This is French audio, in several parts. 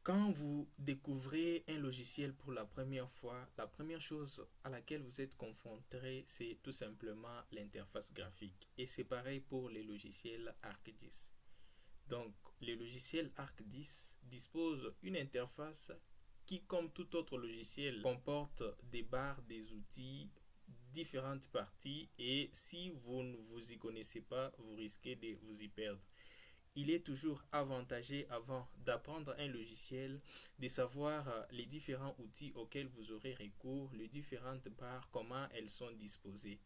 Quand vous découvrez un logiciel pour la première fois, la première chose à laquelle vous êtes confronté, c'est tout simplement l'interface graphique. Et c'est pareil pour les logiciels ArcGIS. Donc, les logiciels ArcGIS disposent d'une interface qui, comme tout autre logiciel, comporte des barres, des outils, différentes parties, et si vous ne vous y connaissez pas, vous risquez de vous y perdre. Il est toujours avantageux, avant d'apprendre un logiciel, de savoir les différents outils auxquels vous aurez recours, les différentes barres, comment elles sont disposées.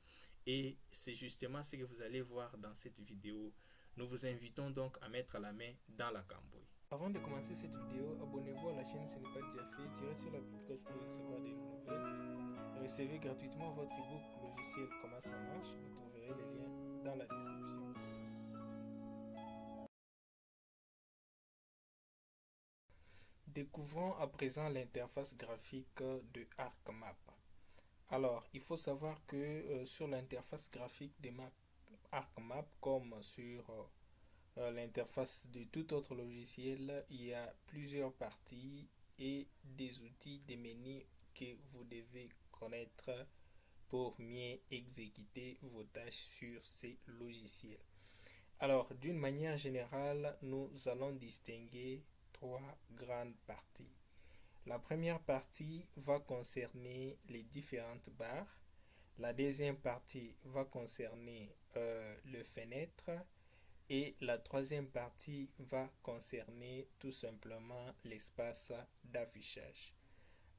Et c'est justement ce que vous allez voir dans cette vidéo. Nous vous invitons donc à mettre la main dans la cambouille. Avant de commencer cette vidéo, abonnez-vous à la chaîne si ce n'est pas déjà fait. Tirez sur la petite cloche pour recevoir des nouvelles. Recevez gratuitement votre ebook logiciel Comment ça marche. Vous trouverez les liens dans la description. Découvrons à présent l'interface graphique de ArcMap. Alors, il faut savoir que sur l'interface graphique de ArcMap, comme sur l'interface de tout autre logiciel, il y a plusieurs parties et des outils, des menus que vous devez connaître pour mieux exécuter vos tâches sur ces logiciels. Alors, d'une manière générale, nous allons distinguer trois grandes parties. La première partie va concerner les différentes barres. La deuxième partie va concerner le fenêtre. Et la troisième partie va concerner tout simplement l'espace d'affichage.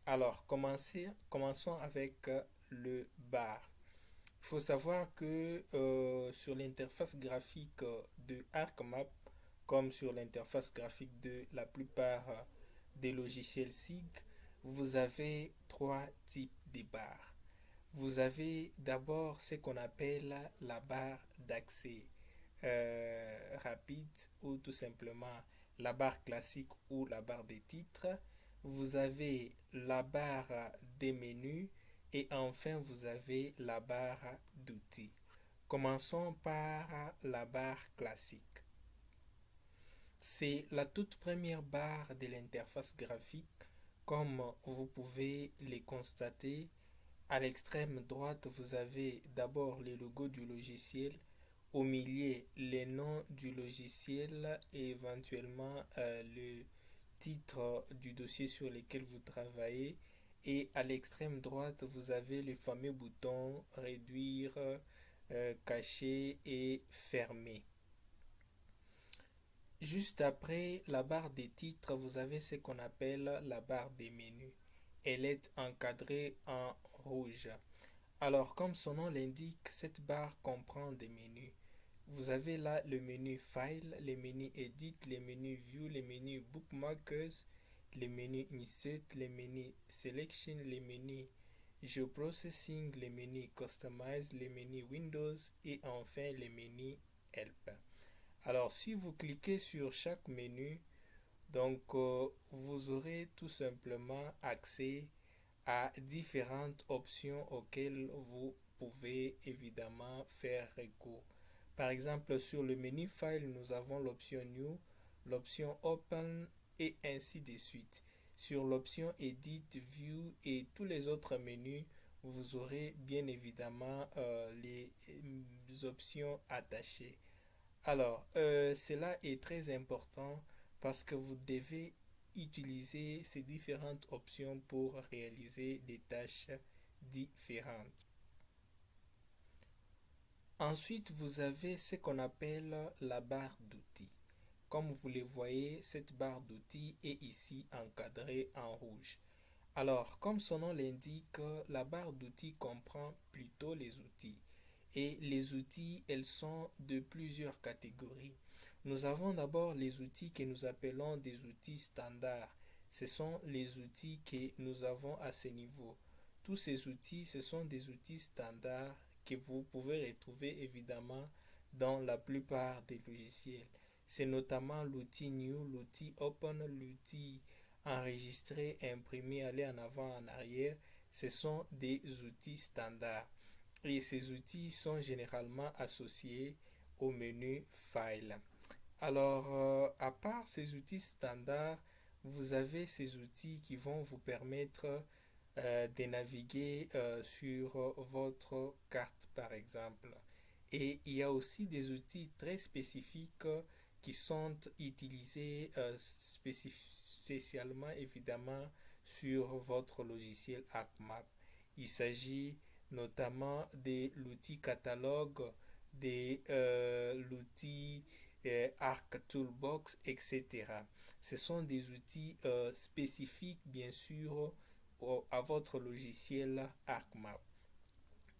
Alors, commençons avec le bar. Il faut savoir que sur l'interface graphique de ArcMap, comme sur l'interface graphique de la plupart des logiciels SIG, vous avez trois types de barres. Vous avez d'abord ce qu'on appelle la barre d'accès rapide ou tout simplement la barre classique ou la barre des titres. Vous avez la barre des menus et enfin vous avez la barre d'outils. Commençons par la barre classique. C'est la toute première barre de l'interface graphique. Comme vous pouvez le constater, à l'extrême droite, vous avez d'abord le logo du logiciel, au milieu le nom du logiciel et éventuellement le titre du dossier sur lequel vous travaillez. Et à l'extrême droite, vous avez le fameux bouton réduire, cacher et fermer. Juste après la barre des titres, vous avez ce qu'on appelle la barre des menus. Elle est encadrée en rouge. Alors, comme son nom l'indique, cette barre comprend des menus. Vous avez là le menu File, le menu Edit, le menu View, le menu Bookmarkers, le menu Insert, le menu Selection, le menu Geoprocessing, le menu Customize, le menu Windows et enfin le menu Help. Alors, si vous cliquez sur chaque menu, donc vous aurez tout simplement accès à différentes options auxquelles vous pouvez évidemment faire recours. Par exemple, sur le menu File, nous avons l'option New, l'option Open et ainsi de suite. Sur l'option Edit, View et tous les autres menus, vous aurez bien évidemment les options attachées. Alors, cela est très important parce que vous devez utiliser ces différentes options pour réaliser des tâches différentes. Ensuite, vous avez ce qu'on appelle la barre d'outils. Comme vous le voyez, cette barre d'outils est ici encadrée en rouge. Alors, comme son nom l'indique, la barre d'outils comprend plutôt les outils. Et les outils, elles sont de plusieurs catégories. Nous avons d'abord les outils que nous appelons des outils standards. Ce sont les outils que nous avons à ce niveau. Tous ces outils, ce sont des outils standards que vous pouvez retrouver évidemment dans la plupart des logiciels. C'est notamment l'outil New, l'outil Open, l'outil enregistrer, imprimer, aller en avant, en arrière. Ce sont des outils standards. Et ces outils sont généralement associés au menu File. Alors, à part ces outils standards, vous avez ces outils qui vont vous permettre de naviguer sur votre carte, par exemple. Et il y a aussi des outils très spécifiques qui sont utilisés spécialement, évidemment, sur votre logiciel ArcMap. Il s'agit notamment de l'outil catalogue, de l'outil Arc Toolbox, etc. Ce sont des outils spécifiques, bien sûr, à votre logiciel ArcMap.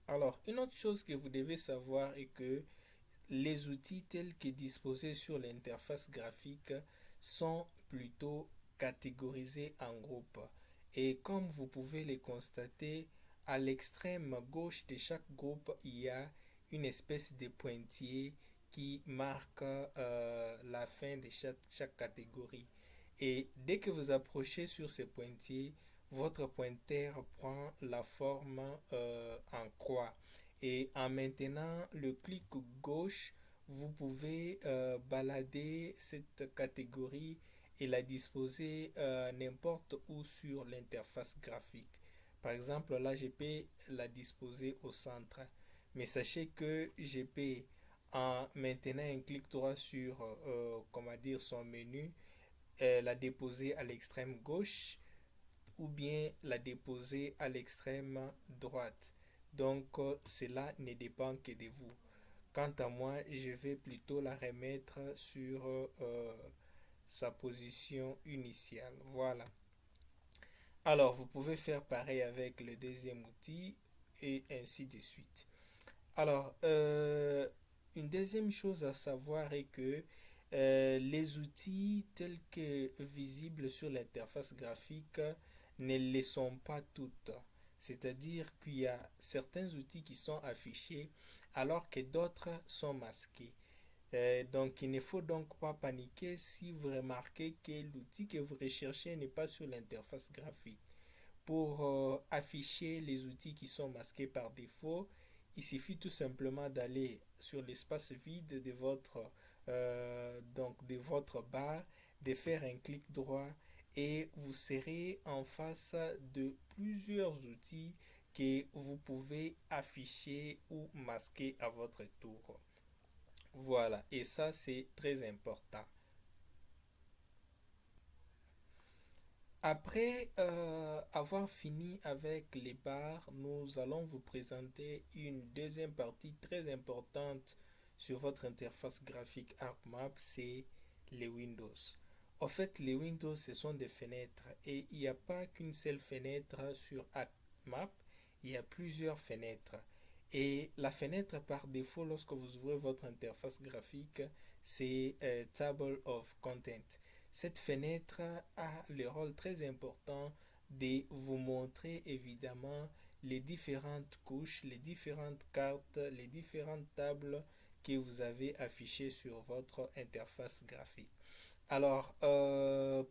Alors, une autre chose que vous devez savoir est que les outils tels que disposés sur l'interface graphique sont plutôt catégorisés en groupes. Et comme vous pouvez le constater, à l'extrême gauche de chaque groupe, il y a une espèce de pointillé qui marque la fin de chaque catégorie. Et dès que vous approchez sur ces pointillés, votre pointeur prend la forme en croix. Et en maintenant le clic gauche, vous pouvez balader cette catégorie et la disposer n'importe où sur l'interface graphique. Par exemple, là, je peux la disposer au centre. Mais sachez que je peux, en maintenant un clic droit sur comment dire, son menu, la déposer à l'extrême gauche ou bien la déposer à l'extrême droite. Donc cela ne dépend que de vous. Quant à moi, je vais plutôt la remettre sur sa position initiale. Voilà. Alors, vous pouvez faire pareil avec le deuxième outil et ainsi de suite. Alors, une deuxième chose à savoir est que les outils tels que visibles sur l'interface graphique ne les sont pas toutes. C'est-à-dire qu'il y a certains outils qui sont affichés alors que d'autres sont masqués. Donc, il ne faut donc pas paniquer si vous remarquez que l'outil que vous recherchez n'est pas sur l'interface graphique. Pour afficher les outils qui sont masqués par défaut, il suffit tout simplement d'aller sur l'espace vide de votre barre, de faire un clic droit et vous serez en face de plusieurs outils que vous pouvez afficher ou masquer à votre tour. Voilà, et ça c'est très important. Après avoir fini avec les barres, nous allons vous présenter une deuxième partie très importante sur votre interface graphique ArcMap, c'est les Windows. En fait, les Windows, ce sont des fenêtres et il n'y a pas qu'une seule fenêtre sur ArcMap, il y a plusieurs fenêtres. Et la fenêtre par défaut, lorsque vous ouvrez votre interface graphique, c'est Table of Content. Cette fenêtre a le rôle très important de vous montrer évidemment les différentes couches, les différentes cartes, les différentes tables que vous avez affichées sur votre interface graphique. Alors,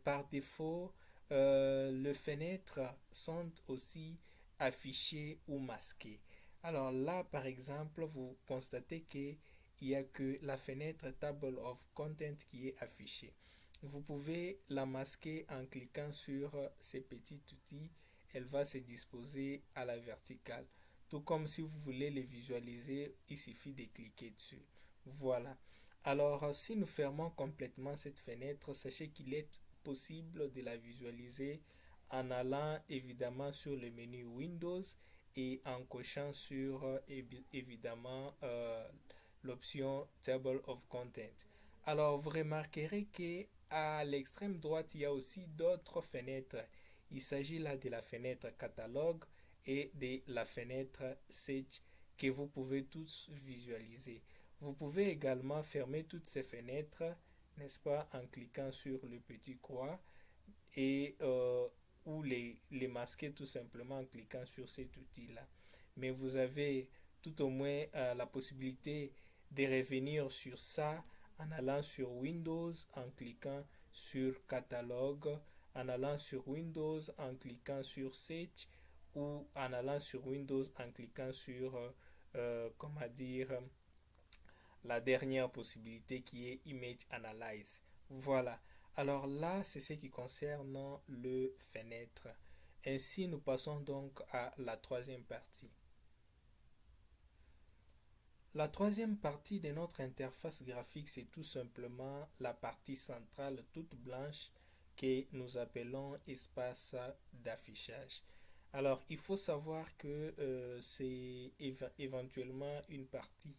par défaut, les fenêtres sont aussi affichées ou masquées. Alors là, par exemple, vous constatez qu'il n'y a que la fenêtre Table of Content qui est affichée. Vous pouvez la masquer en cliquant sur ces petits outils. Elle va se disposer à la verticale. Tout comme si vous voulez les visualiser, il suffit de cliquer dessus. Voilà. Alors, si nous fermons complètement cette fenêtre, sachez qu'il est possible de la visualiser en allant évidemment sur le menu Windows et en cochant sur évidemment l'option Table of Content. Alors, vous remarquerez que à l'extrême droite, il y a aussi d'autres fenêtres. Il s'agit là de la fenêtre catalogue et de la fenêtre Search que vous pouvez tous visualiser. Vous pouvez également fermer toutes ces fenêtres, n'est-ce pas, en cliquant sur le petit croix et ou les masquer tout simplement en cliquant sur cet outil-là. Mais vous avez tout au moins la possibilité de revenir sur ça en allant sur Windows, en cliquant sur Catalogue, en allant sur Windows, en cliquant sur Search ou en allant sur Windows, en cliquant sur, comment dire, la dernière possibilité qui est Image Analyze. Voilà. Alors là, c'est ce qui concerne le fenêtre. Ainsi, nous passons donc à la troisième partie. La troisième partie de notre interface graphique, c'est tout simplement la partie centrale toute blanche que nous appelons espace d'affichage. Alors, il faut savoir que c'est éventuellement une partie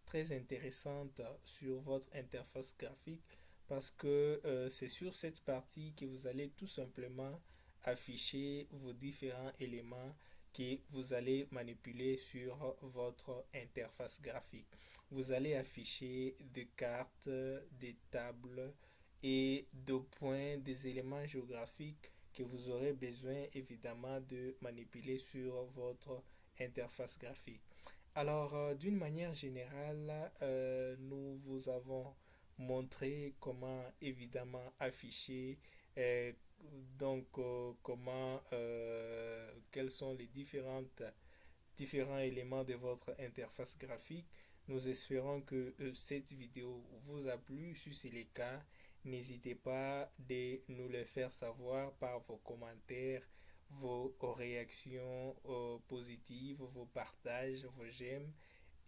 très intéressante sur votre interface graphique parce que c'est sur cette partie que vous allez tout simplement afficher vos différents éléments que vous allez manipuler sur votre interface graphique. Vous allez afficher des cartes, des tables et de points, des éléments géographiques que vous aurez besoin évidemment de manipuler sur votre interface graphique. Alors, d'une manière générale, nous vous avons montré comment évidemment afficher, euh, comment, quels sont les différents éléments de votre interface graphique. Nous espérons que cette vidéo vous a plu. Si c'est le cas, n'hésitez pas de nous le faire savoir par vos commentaires, vos réactions positives, vos partages, vos j'aime.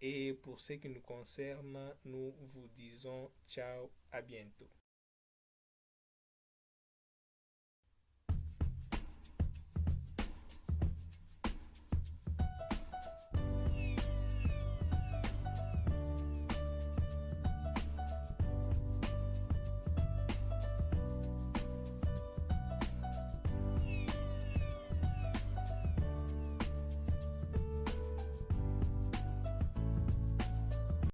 Et pour ce qui nous concerne, nous vous disons ciao, à bientôt.